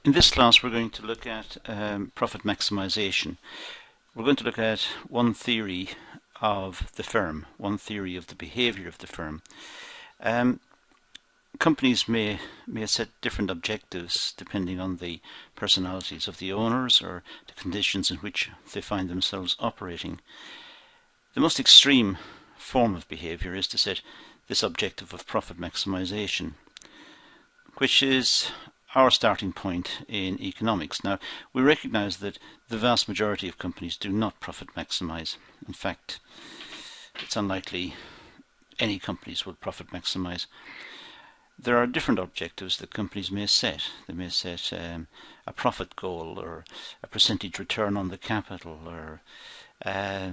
In this class we're going to look at profit maximization. We're going to look at one theory of the firm, one theory of the behavior of the firm. Companies may set different objectives depending on the personalities of the owners or the conditions in which they find themselves operating. The most extreme form of behavior is to set this objective of profit maximization, which is our starting point in economics. Now, we recognize that the vast majority of companies do not profit maximize. In fact, it's unlikely any companies will profit maximize. There are different objectives that companies may set. They may set a profit goal or a percentage return on the capital, or they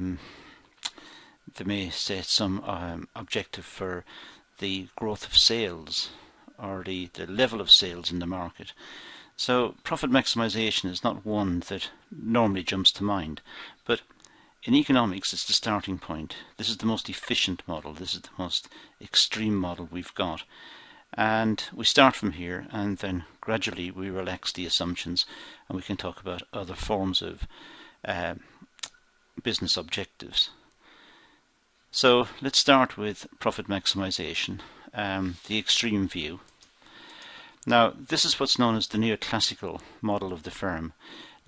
may set some objective for the growth of sales or the level of sales in the market. So profit maximization is not one that normally jumps to mind, but in economics it's the starting point. This is the most efficient model. This is the most extreme model we've got. And we start from here, and then gradually we relax the assumptions, and we can talk about other forms of business objectives. So let's start with profit maximization, the extreme view. Now, this is what's known as the neoclassical model of the firm.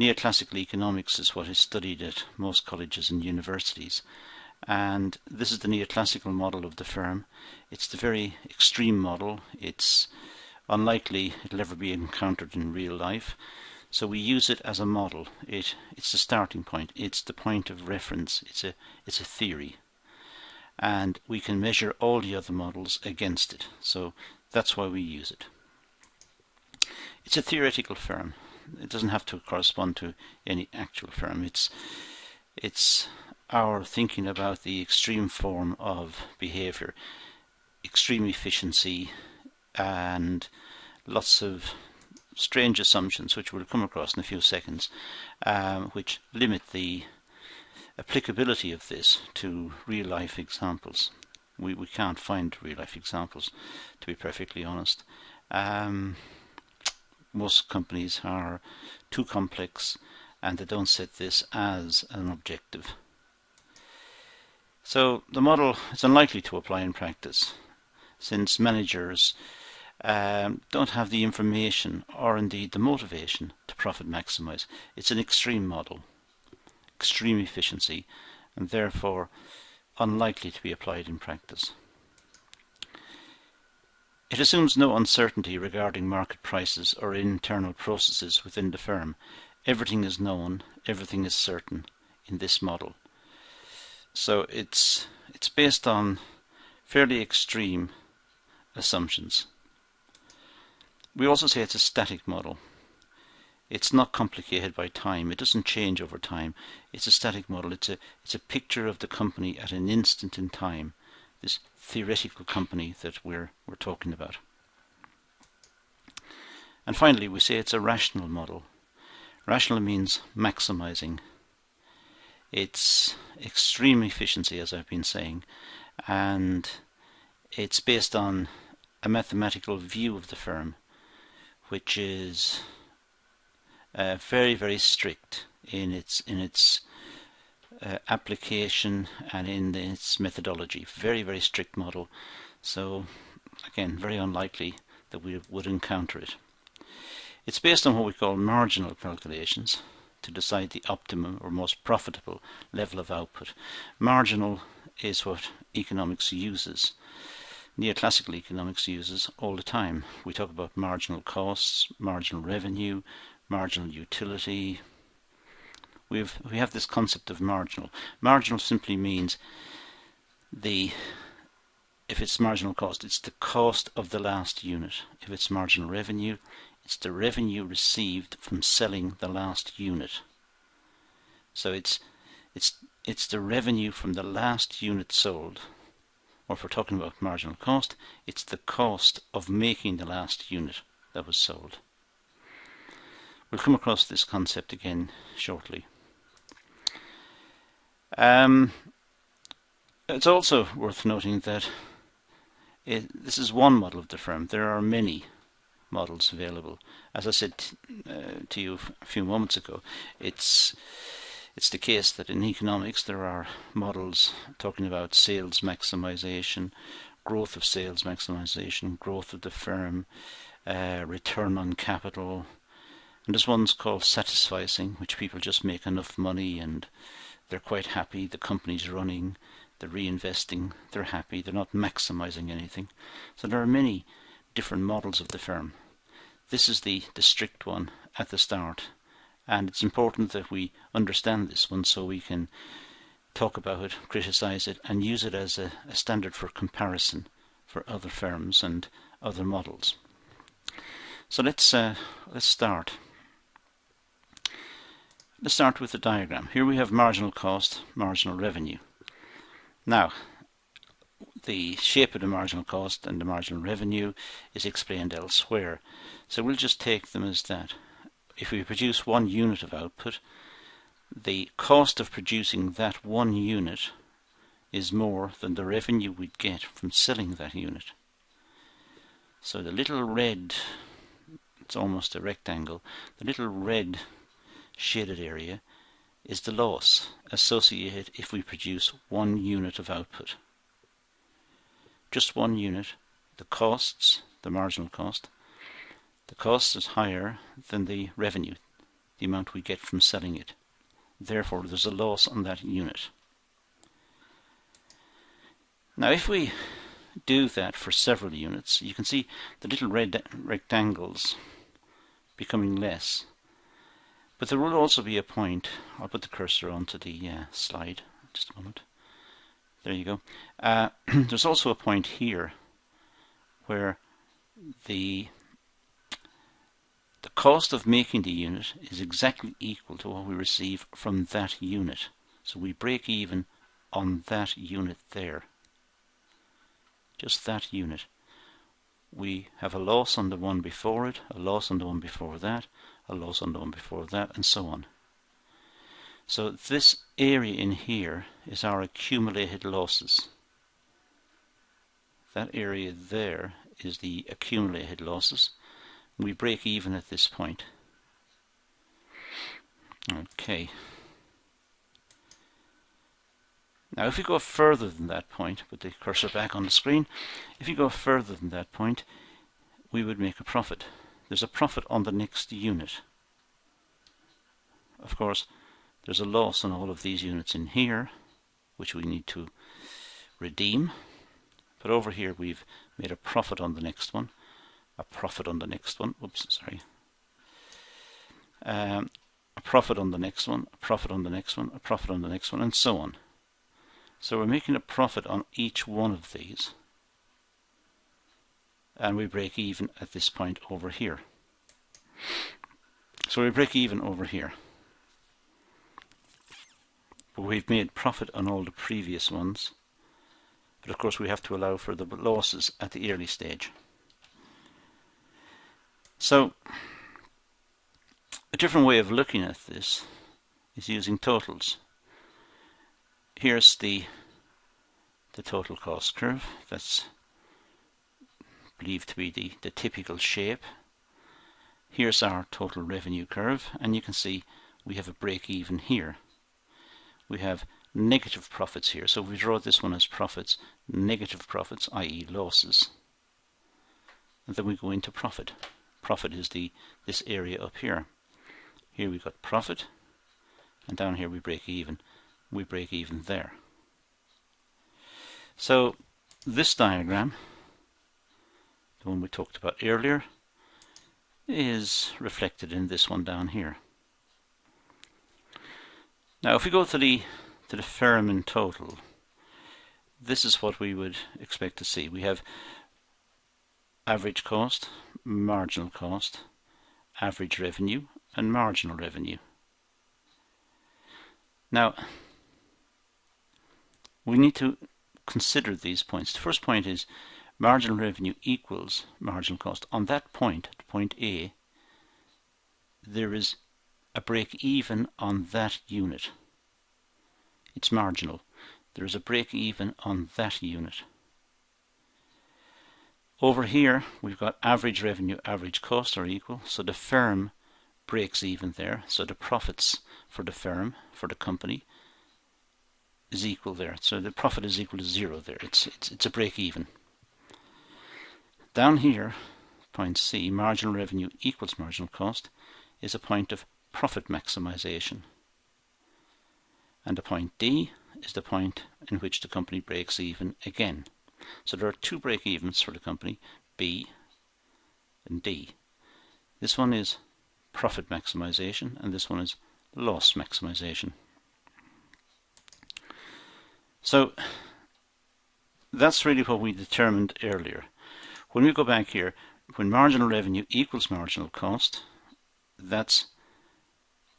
Neoclassical economics is what is studied at most colleges and universities. And this is the neoclassical model of the firm. It's the very extreme model. It's unlikely it'll ever be encountered in real life. So we use it as a model. It's the starting point. It's the point of reference. It's a theory. And we can measure all the other models against it. So that's why we use it. It's a theoretical firm. It doesn't have to correspond to any actual firm. It's our thinking about the extreme form of behavior, extreme efficiency, and lots of strange assumptions which we'll come across in a few seconds, which limit the applicability of this to real life examples. We can't find real life examples, to be perfectly honest. Most companies are too complex and they don't set this as an objective. So the model is unlikely to apply in practice, since managers don't have the information or indeed the motivation to profit maximize. It's an extreme model, extreme efficiency, and therefore unlikely to be applied in practice. It assumes no uncertainty regarding market prices or internal processes within the firm. Everything is known, everything is certain in this model. So it's based on fairly extreme assumptions. We also say it's a static model. It's not complicated by time. It doesn't change over time. It's a static model. It's a picture of the company at an instant in time. This theoretical company that we're talking about. And finally, we say it's a rational model. Rational means maximizing. It's extreme efficiency, as I've been saying, and it's based on a mathematical view of the firm, which is very, very strict in its application and in its methodology. Very, very strict model. So again, very unlikely that we would encounter it. It's based on what we call marginal calculations to decide the optimum or most profitable level of output. Marginal is what economics uses. Neoclassical economics uses all the time. We talk about marginal costs, marginal revenue, marginal utility. We have this concept of marginal. Marginal simply means if it's marginal cost, it's the cost of the last unit. If it's marginal revenue, it's the revenue received from selling the last unit. So it's the revenue from the last unit sold. Or if we're talking about marginal cost, it's the cost of making the last unit that was sold. We'll come across this concept again shortly. It's also worth noting that this is one model of the firm. There are many models available. As I said to you a few moments ago, it's the case that in economics there are models talking about sales maximization, growth of sales maximization, growth of the firm, return on capital, and there's ones called satisficing, which people just make enough money and they're quite happy, the company's running, they're reinvesting, they're happy, they're not maximizing anything. So there are many different models of the firm. This is the strict one at the start, and it's important that we understand this one so we can talk about it, criticize it, and use it as a standard for comparison for other firms and other models. So let's start. Let's start with the diagram. Here we have marginal cost, marginal revenue. Now, the shape of the marginal cost and the marginal revenue is explained elsewhere. So we'll just take them as that. If we produce 1 unit of output, the cost of producing that 1 unit is more than the revenue we'd get from selling that unit. So the little red, it's almost a rectangle, the little red shaded area is the loss associated if we produce 1 unit of output. Just 1 unit, the costs, the marginal cost, the cost is higher than the revenue, the amount we get from selling it. Therefore, there's a loss on that unit. Now, if we do that for several units, you can see the little red rectangles becoming less. But there will also be a point, I'll put the cursor onto the slide, just a moment. There you go. There's also a point here where the cost of making the unit is exactly equal to what we receive from that unit. So we break even on that unit there. Just that unit. We have a loss on the one before it, a loss on the one before that, a loss on the one before that, and so on. So this area in here is our accumulated losses. That area there is the accumulated losses. We break even at this point. Okay. Now if we go further than that point, put the cursor back on the screen, if you go further than that point, we would make a profit. There's a profit on the next unit. Of course, there's a loss on all of these units in here, which we need to redeem. But over here we've made a profit on the next one, a profit on the next one, oops, sorry. A profit on the next one, a profit on the next one, a profit on the next one, and so on. So we're making a profit on each one of these. And we break even at this point over here. So we break even over here. But we've made profit on all the previous ones. But of course we have to allow for the losses at the early stage. So a different way of looking at this is using totals. Here's the total cost curve. That's believed to be the typical shape. Here's our total revenue curve, and you can see we have a break even here. We have negative profits here, so if we draw this one as profits, negative profits, i.e. losses. And then we go into profit. Profit is this area up here. Here we've got profit, and down here we break even. We break even there. So this diagram, the one we talked about earlier, is reflected in this one down here. Now if we go to the firm in total, this is what we would expect to see. We have average cost, marginal cost, average revenue, and marginal revenue. Now we need to consider these points. The first point is marginal revenue equals marginal cost. On that point, at point A, there is a break even on that unit. It's marginal. There is a break even on that unit. Over here we've got average revenue, average cost are equal, so the firm breaks even there, so the profits for the firm, for the company, is equal there. So the profit is equal to 0 there. It's a break even. Down here, point C, marginal revenue equals marginal cost, is a point of profit maximization. And the point D is the point in which the company breaks even again. So there are two break-evens for the company, B and D. This one is profit maximization and this one is loss maximization. So that's really what we determined earlier. When we go back here, when marginal revenue equals marginal cost, that's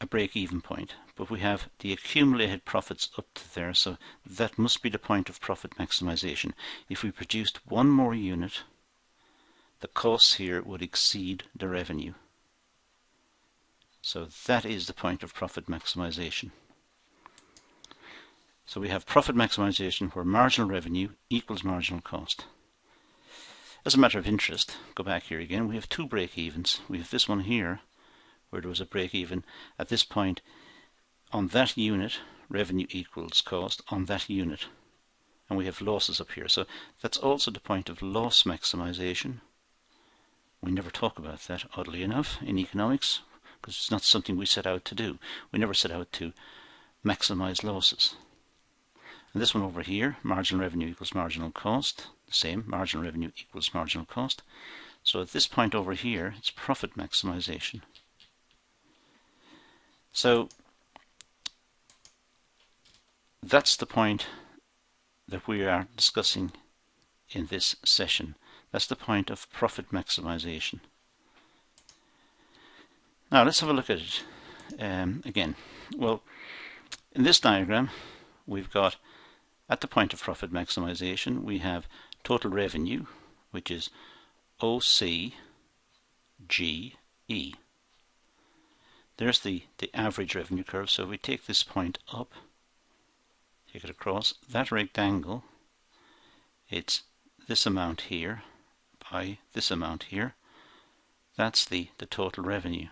a break-even point. But we have the accumulated profits up to there, so that must be the point of profit maximization. If we produced one more unit, the costs here would exceed the revenue. So that is the point of profit maximization. So we have profit maximization where marginal revenue equals marginal cost. As a matter of interest, go back here again, we have two break-evens. We have this one here where there was a break-even at this point. On that unit, revenue equals cost on that unit. And we have losses up here. So that's also the point of loss maximization. We never talk about that, oddly enough, in economics, because it's not something we set out to do. We never set out to maximize losses. And this one over here, marginal revenue equals marginal cost. The same, marginal revenue equals marginal cost. So at this point over here, it's profit maximization. So that's the point that we are discussing in this session. That's the point of profit maximization. Now let's have a look at it again. Well, in this diagram we've got, at the point of profit maximization, we have total revenue, which is OCGE. There's the average revenue curve. So we take this point up, take it across, that rectangle, it's this amount here by this amount here. That's the total revenue.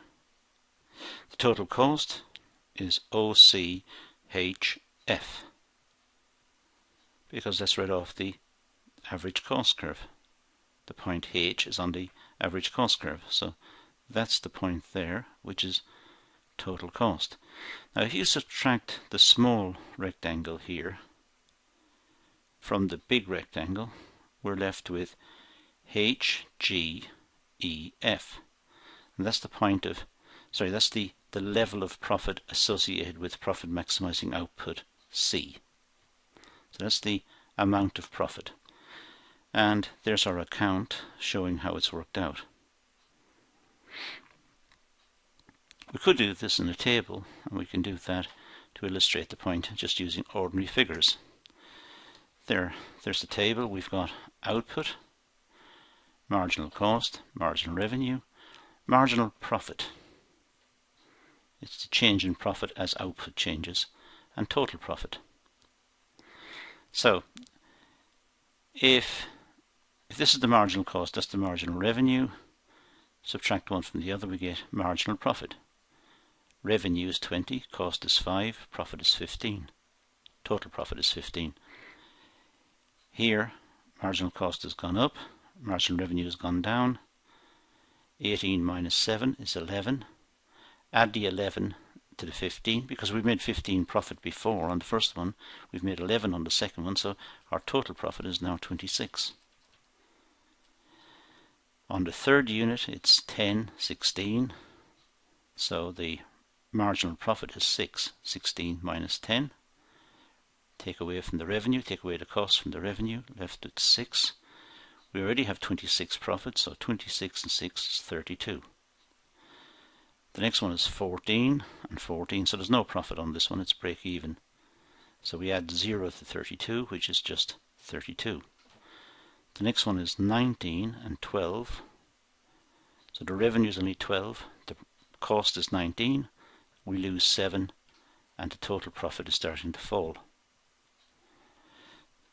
The total cost is OCHF, because that's right off the average cost curve. The point H is on the average cost curve. So that's the point there, which is total cost. Now if you subtract the small rectangle here from the big rectangle, we're left with HGEF. And that's the point of, that's the level of profit associated with profit maximizing output C. So that's the amount of profit. And there's our account showing how it's worked out. We could do this in a table, and we can do that to illustrate the point just using ordinary figures. There's the table. We've got output, marginal cost, marginal revenue, marginal profit. It's the change in profit as output changes, and total profit. So if this is the marginal cost, that's the marginal revenue. Subtract one from the other, we get marginal profit. Revenue is 20, cost is 5, profit is 15. Total profit is 15. Here, marginal cost has gone up, marginal revenue has gone down. 18 minus 7 is 11. Add the 11 to the 15, because we made 15 profit before on the first one. We've made 11 on the second one, so our total profit is now 26. On the third unit, it's 10, 16. So the marginal profit is 6. 16 minus 10. Take away from the revenue, take away the cost from the revenue, left at 6. We already have 26 profit, so 26 and 6 is 32. The next one is 14 and 14, so there's no profit on this one, it's break even. So we add 0 to 32, which is just 32. The next one is 19 and 12. So the revenue is only 12, the cost is 19, we lose 7, and the total profit is starting to fall.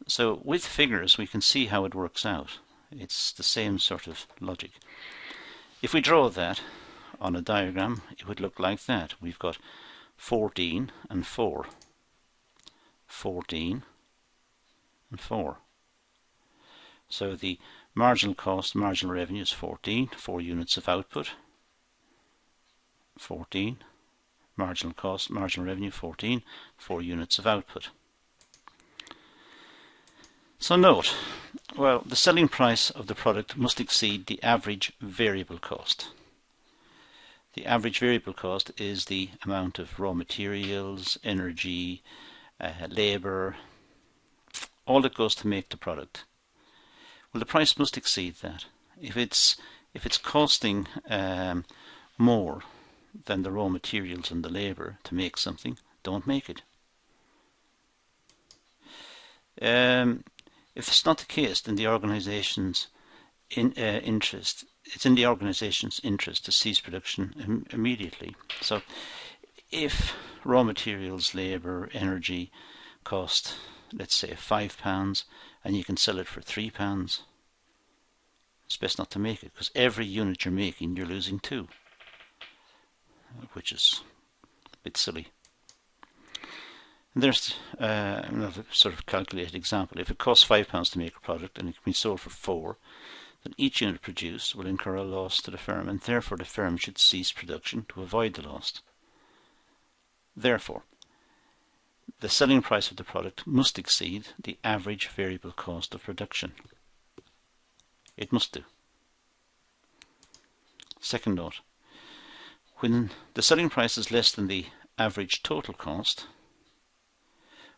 So with figures we can see how it works out. It's the same sort of logic. If we draw that on a diagram, it would look like that. We've got 14 and 4. 14 and 4. So the marginal cost, marginal revenue is 14, 4 units of output. 14, marginal cost, marginal revenue 14, 4 units of output. So note, well, the selling price of the product must exceed the average variable cost. The average variable cost is the amount of raw materials, energy, labour, all that goes to make the product. Well, the price must exceed that. If it's costing more than the raw materials and the labour to make something, don't make it. If it's not the case, then the organisation's interest, it's in the organisation's interest to cease production immediately. So if raw materials, labour, energy cost, let's say £5, and you can sell it for £3, it's best not to make it, because every unit you're making, you're losing 2, which is a bit silly. And there's another sort of calculated example. If it costs £5 to make a product and it can be sold for 4, then each unit produced will incur a loss to the firm, and therefore the firm should cease production to avoid the loss. Therefore, the selling price of the product must exceed the average variable cost of production. It must do. Second note, when the selling price is less than the average total cost,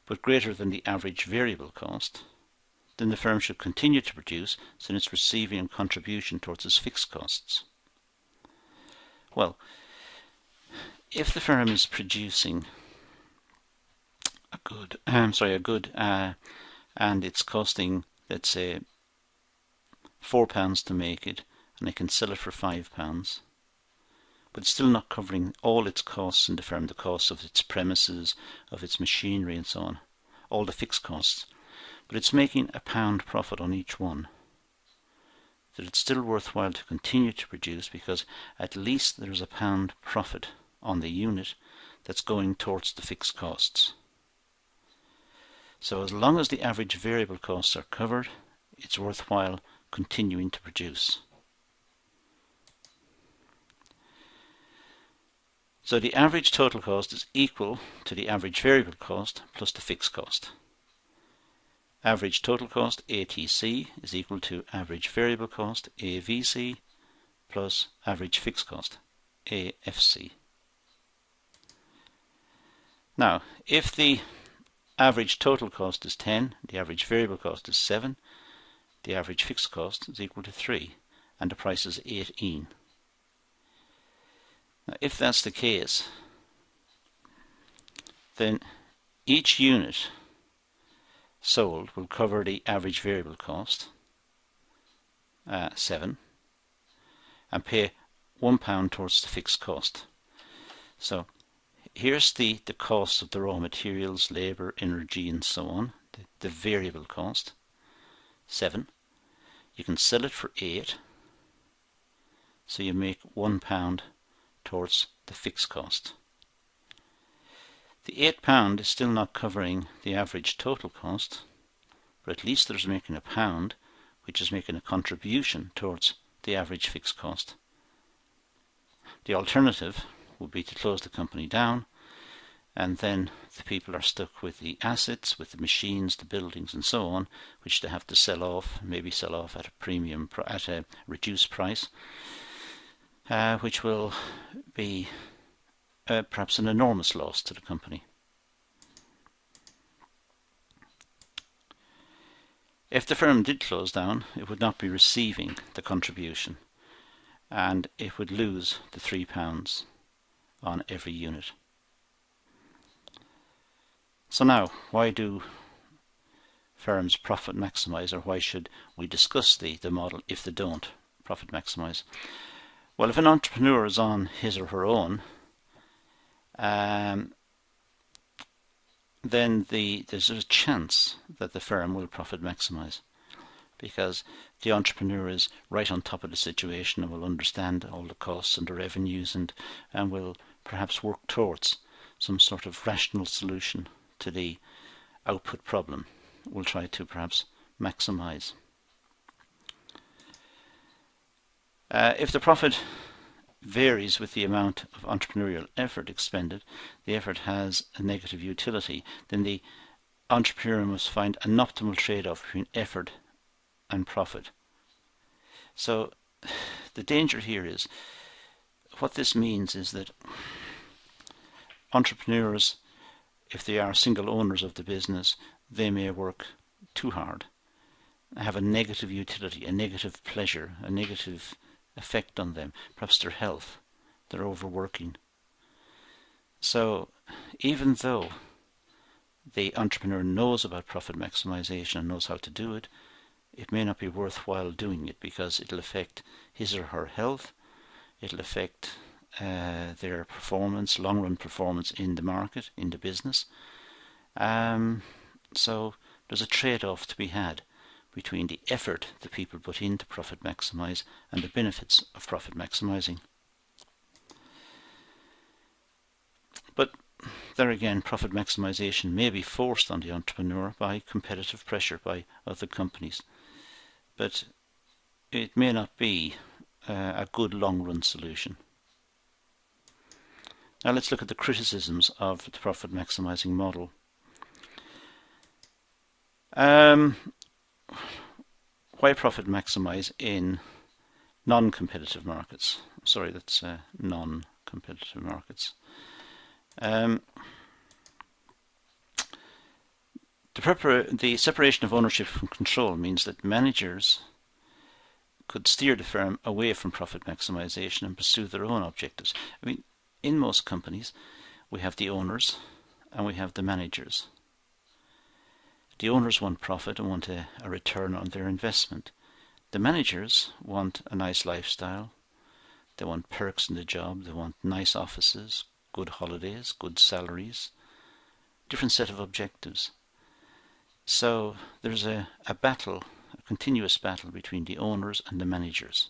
but greater than the average variable cost, then the firm should continue to produce since it's receiving a contribution towards its fixed costs. Well, if the firm is producing a good and it's costing, let's say, £4 to make it, and it can sell it for £5, but it's still not covering all its costs in the firm, the costs of its premises, of its machinery and so on, all the fixed costs, but it's making £1 profit on each one, that it's still worthwhile to continue to produce, because at least there's £1 profit on the unit that's going towards the fixed costs. So as long as the average variable costs are covered, it's worthwhile continuing to produce. So the average total cost is equal to the average variable cost plus the fixed cost. Average total cost, ATC, is equal to average variable cost, AVC, plus average fixed cost, AFC. Now, if the average total cost is 10, the average variable cost is 7, the average fixed cost is equal to 3, and the price is 18. Now, if that's the case, then each unit sold will cover the average variable cost, 7, and pay £1 towards the fixed cost. So here's the cost of the raw materials, labour, energy and so on, the variable cost, 7. You can sell it for 8, so you make £1 towards the fixed cost. The £8 is still not covering the average total cost, but at least there's making £1, which is making a contribution towards the average fixed cost. The alternative would be to close the company down, and then the people are stuck with the assets, with the machines, the buildings and so on, which they have to sell off, maybe sell off at a premium, at a reduced price, which will be perhaps an enormous loss to the company. If the firm did close down, it would not be receiving the contribution, and it would lose the £3 on every unit. So now, why do firms profit maximize, or why should we discuss the model if they don't profit maximize? Well, if an entrepreneur is on his or her own, then there's a chance that the firm will profit maximize. because the entrepreneur is right on top of the situation and will understand all the costs and the revenues, and will perhaps work towards some sort of rational solution to the output problem. We'll try to perhaps maximize. If the profit varies with the amount of entrepreneurial effort expended, the effort has a negative utility, then the entrepreneur must find an optimal trade-off between effort and profit. So the danger here is, what this means is that entrepreneurs, if they are single owners of the business, they may work too hard, have a negative utility, a negative pleasure, a negative effect on them, perhaps their health, they're overworking. So even though the entrepreneur knows about profit maximization and knows how to do it, it may not be worthwhile doing it, because it'll affect his or her health, it'll affect their performance, long-run performance in the market, in the business. So there's a trade-off to be had between the effort that people put in to profit maximize and the benefits of profit maximizing. But there again, profit maximization may be forced on the entrepreneur by competitive pressure by other companies, but it may not be a good long-run solution. Now let's look at the criticisms of the profit maximizing model. Why profit maximize in non-competitive markets? Sorry, that's non-competitive markets. The separation of ownership from control means that managers could steer the firm away from profit maximization and pursue their own objectives. I mean, in most companies, we have the owners and we have the managers. The owners want profit and want a return on their investment. The managers want a nice lifestyle. They want perks in the job. They want nice offices, good holidays, good salaries, different set of objectives. So there's a battle, a continuous battle between the owners and the managers.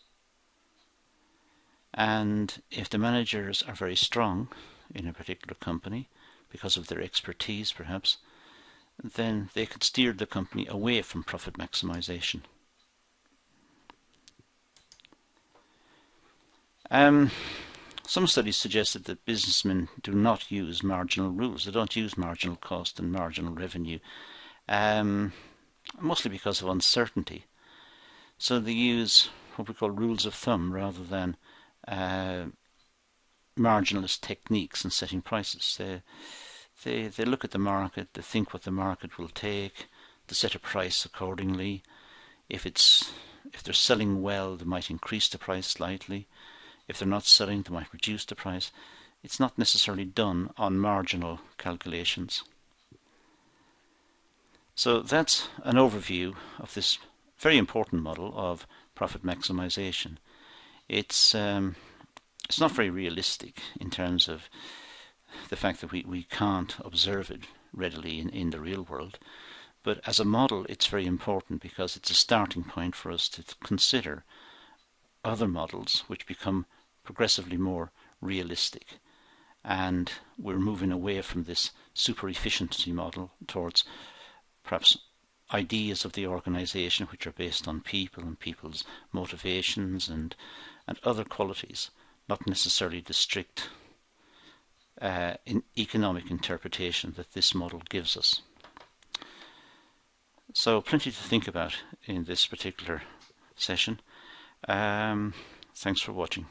And if the managers are very strong in a particular company, because of their expertise perhaps, then they could steer the company away from profit maximization. Some studies suggested that businessmen do not use marginal rules. They don't use marginal cost and marginal revenue, mostly because of uncertainty. So they use what we call rules of thumb rather than marginalist techniques in setting prices. They look at the market, they think what the market will take, they set a price accordingly. If they're selling well, they might increase the price slightly. If they're not selling, they might reduce the price. It's not necessarily done on marginal calculations. So that's an overview of this very important model of profit maximization. It's not very realistic in terms of the fact that we can't observe it readily in the real world. But as a model, it's very important because it's a starting point for us to consider other models which become progressively more realistic. And we're moving away from this super efficiency model towards perhaps ideas of the organization which are based on people and people's motivations and other qualities, not necessarily the strict economic interpretation that this model gives us. So plenty to think about in this particular session. Thanks for watching.